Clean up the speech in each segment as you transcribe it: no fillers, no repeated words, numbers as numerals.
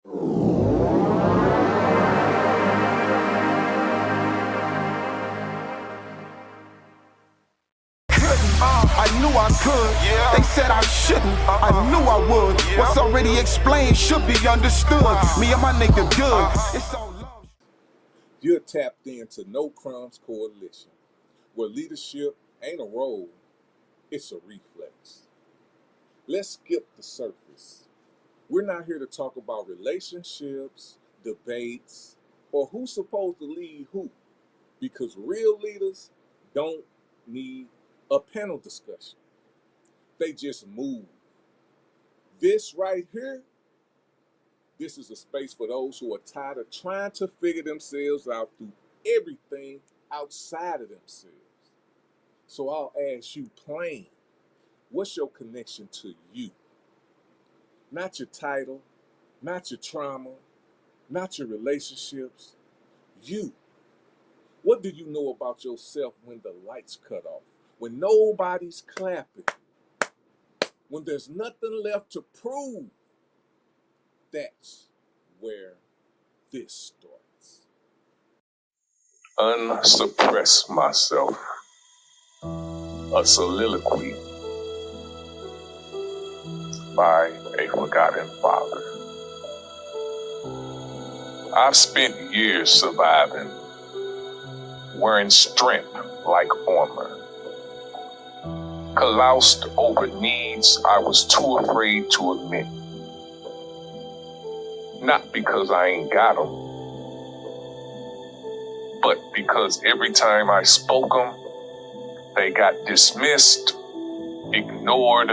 I knew I could. Yeah. They said I shouldn't. I knew I would. Yeah. What's already explained should be understood. Me and my nigga good. It's all love. You're tapped into No Crumbs Coalition, where leadership ain't a role, it's a reflex. Let's skip the surface. We're not here to talk about relationships, debates, or who's supposed to lead who, because real leaders don't need a panel discussion. They just move. This right here, this is a space for those who are tired of trying to figure themselves out through everything outside of themselves. So I'll ask you plain, what's your connection to you? Not your title, not your trauma, not your relationships. You. What do you know about yourself when the lights cut off? When nobody's clapping? When there's nothing left to prove? That's where this starts. Unsuppress myself. A soliloquy by a forgotten father. I've spent years surviving, wearing strength like armor, caroused over needs I was too afraid to admit. Not because I ain't got them, but because every time I spoke them, they got dismissed, ignored,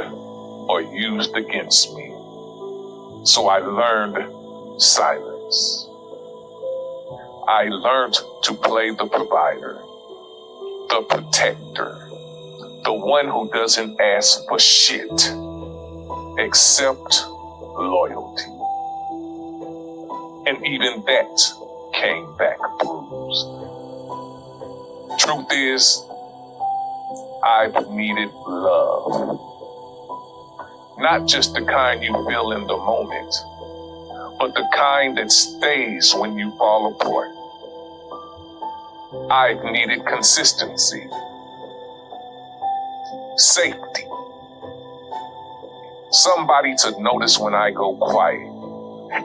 or used against me. So I learned silence. I learned to play the provider, the protector, the one who doesn't ask for shit except loyalty. And even that came back bruised. Truth is, I've needed love. Not just the kind you feel in the moment, but the kind that stays when you fall apart. I've needed consistency, safety, somebody to notice when I go quiet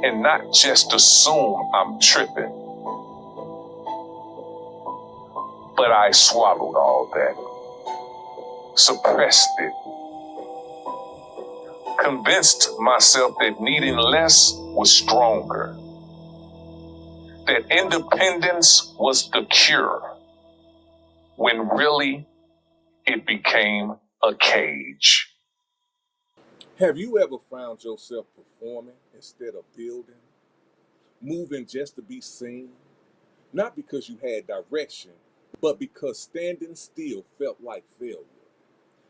and not just assume I'm tripping. But I swallowed all that, suppressed it, convinced myself that needing less was stronger, that independence was the cure, when really it became a cage. Have you ever found yourself performing instead of building, moving just to be seen? Not because you had direction, but because standing still felt like failure.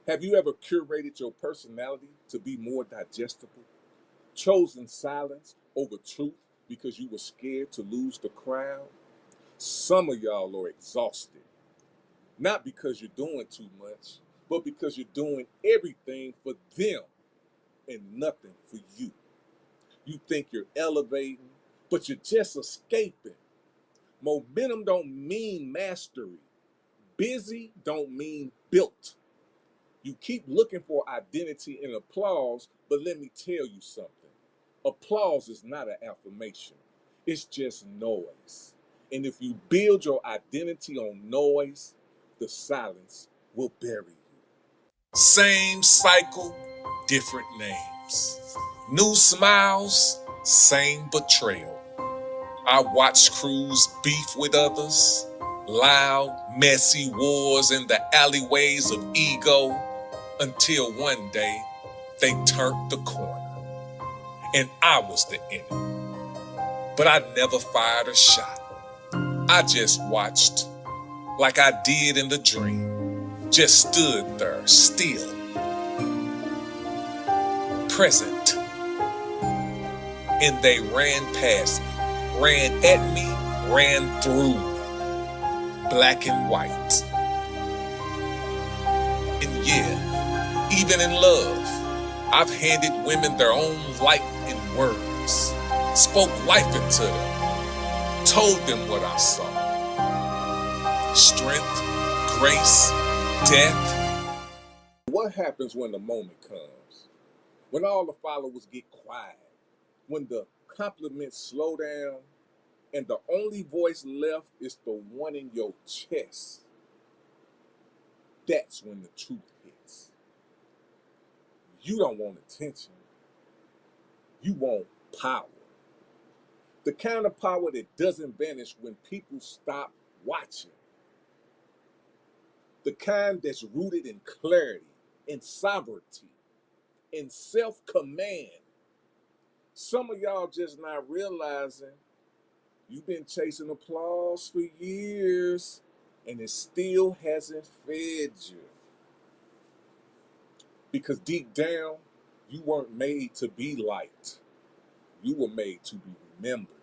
Have you ever curated your personality to be more digestible? Chosen silence over truth because you were scared to lose the crowd? Some of y'all are exhausted. Not because you're doing too much, but because you're doing everything for them and nothing for you. You think you're elevating, but you're just escaping. Momentum don't mean mastery. Busy don't mean built. You keep looking for identity and applause, but let me tell you something. Applause is not an affirmation. It's just noise. And if you build your identity on noise, the silence will bury you. Same cycle, different names. New smiles, same betrayal. I watched crews beef with others, loud, messy wars in the alleyways of ego, until one day they turned the corner and I was the enemy. But I never fired a shot. I just watched like I did in the dream, just stood there still, present. And they ran past me, ran at me, ran through me, black and white. And yeah, even in love, I've handed women their own light in words, spoke life into them, told them what I saw. Strength, grace, death. What happens when the moment comes? When all the followers get quiet, when the compliments slow down, and the only voice left is the one in your chest. That's when the truth hits. You don't want attention. You want power. The kind of power that doesn't vanish when people stop watching. The kind that's rooted in clarity, in sovereignty, in self-command. Some of y'all just not realizing you've been chasing applause for years and it still hasn't fed you. Because deep down, you weren't made to be liked. You were made to be remembered.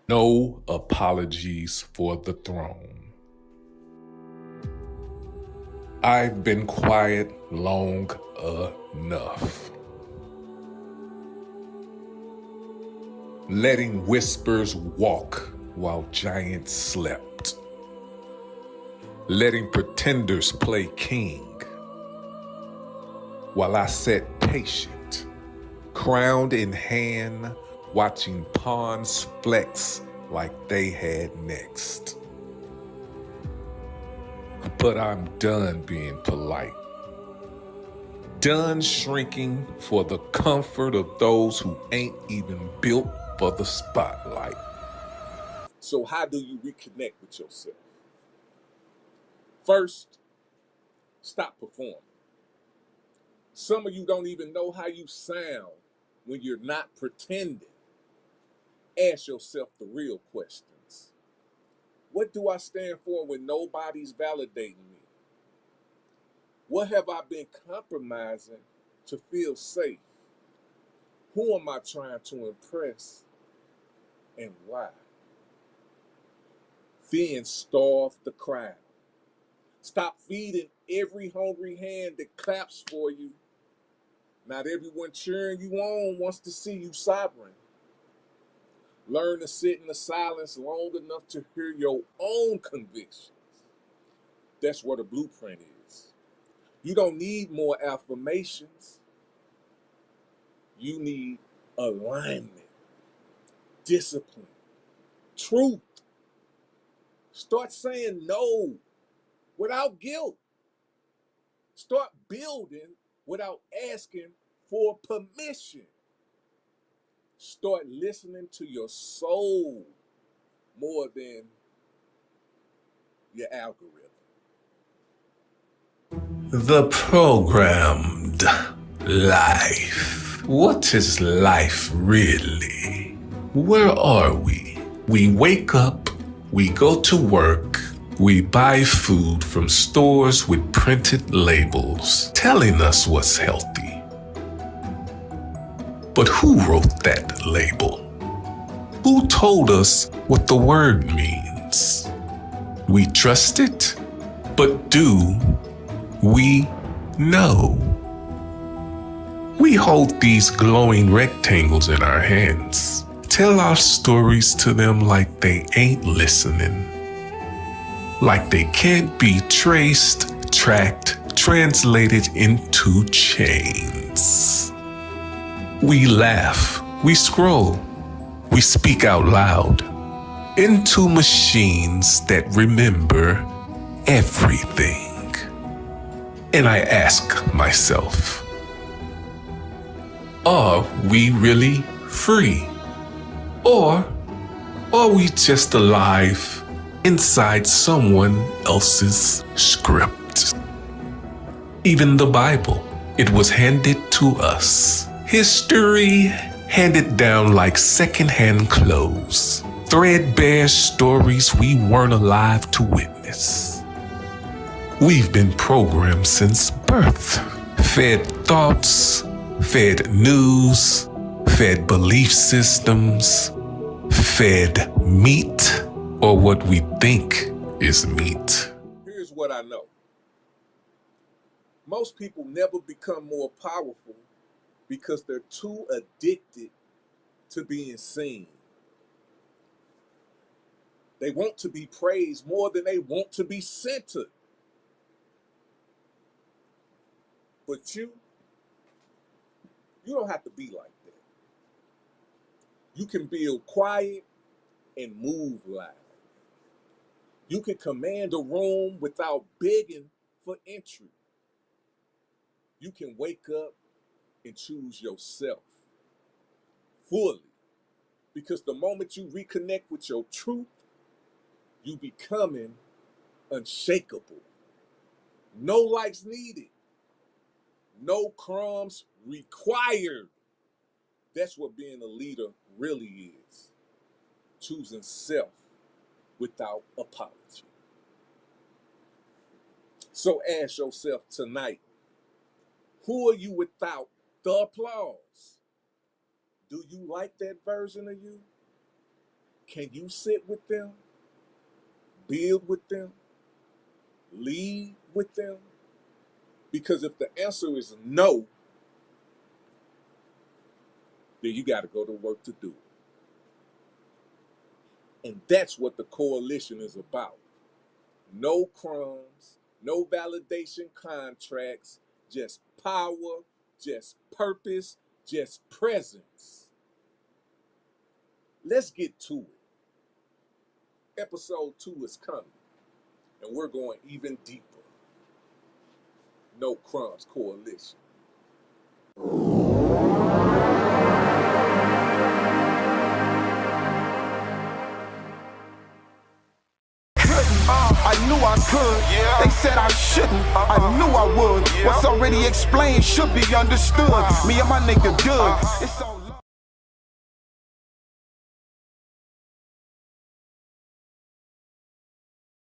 No apologies for the throne. I've been quiet long enough. Letting whispers walk while giants slept. Letting pretenders play king. While I sat patient, crowned in hand, watching pawns flex like they had next. But I'm done being polite. Done shrinking for the comfort of those who ain't even built for the spotlight. So how do you reconnect with yourself? First, stop performing. Some of you don't even know how you sound when you're not pretending. Ask yourself the real questions. What do I stand for when nobody's validating me? What have I been compromising to feel safe? Who am I trying to impress and why? Then starve the crowd. Stop feeding every hungry hand that claps for you. Not everyone cheering you on wants to see you sovereign. Learn to sit in the silence long enough to hear your own convictions. That's where the blueprint is. You don't need more affirmations. You need alignment, discipline, truth. Start saying no without guilt. Start building without asking for permission. Start listening to your soul more than your algorithm. The programmed life. What is life really? Where are we? We wake up, we go to work, we buy food from stores with printed labels telling us what's healthy. But who wrote that label? Who told us what the word means? We trust it, but do we know? We hold these glowing rectangles in our hands, tell our stories to them like they ain't listening, like they can't be traced, tracked, translated into chains. We laugh, we scroll, we speak out loud into machines that remember everything. And I ask myself, are we really free? Or are we just alive inside someone else's script? Even the Bible, it was handed to us. History handed down like secondhand clothes. Threadbare stories we weren't alive to witness. We've been programmed since birth. Fed thoughts, fed news, fed belief systems, fed meat, or what we think is meat. Here's what I know. Most people never become more powerful because they're too addicted to being seen. They want to be praised more than they want to be centered. But you don't have to be like that. You can build quiet and move loud. You can command a room without begging for entry. You can wake up and choose yourself fully. Because the moment you reconnect with your truth, you becoming unshakable. No likes needed. No crumbs required. That's what being a leader really is. Choosing self without apology. So ask yourself tonight, who are you without the applause? Do you like that version of you? Can you sit with them? Build with them? Lead with them? Because if the answer is no, then you got to go to work to do it. And that's what the coalition is about. No crumbs, no validation contracts, just power, just purpose, just presence. Let's get to it. Episode 2 is coming, and we're going even deeper. No Crumbs Coalition. I knew I could. They said I shouldn't. I knew I would. What's already explained should be understood. Me and my nigga good. It's